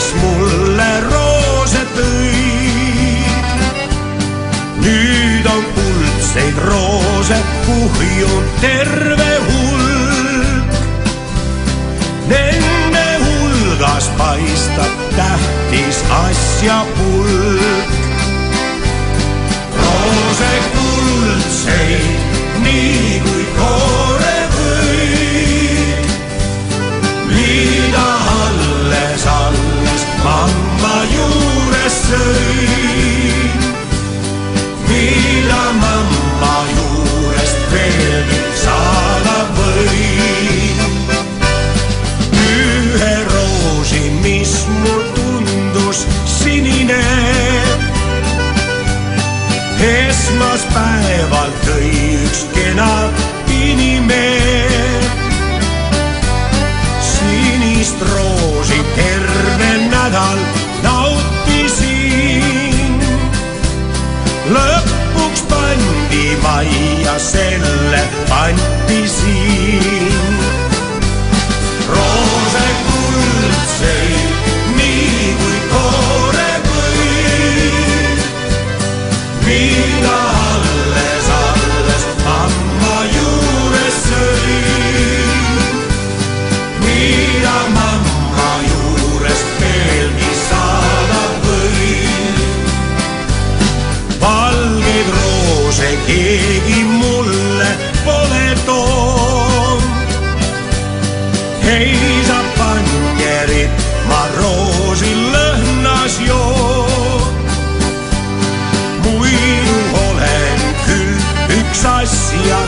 kes mulle roose tõi. Nüüd on kuldseid roose kuhjunud terve hulk. Nende hulgas paistab tähtis asjapulk. Roose kuldseid, nii kui koore võib, mida alles mamma juures sõi. Mida mamma juurest veelgi saada võin. Ühe roosi, mis mul tundus sinine, esmaspäeval tõi üks kena inimene. Sinist roosi terve nädal nautisin. Lõpuks pandi majja, selle pantisin. Roose kuldseid, nii kui koore võib, mida alles mamma juures sõi. Mida mamma juurest veelgi saada võin. Valgeid roose keegi mulle pole toon. Ei saa panjerit, ma roosi lõhnas joon. Muidu olen küll üks asja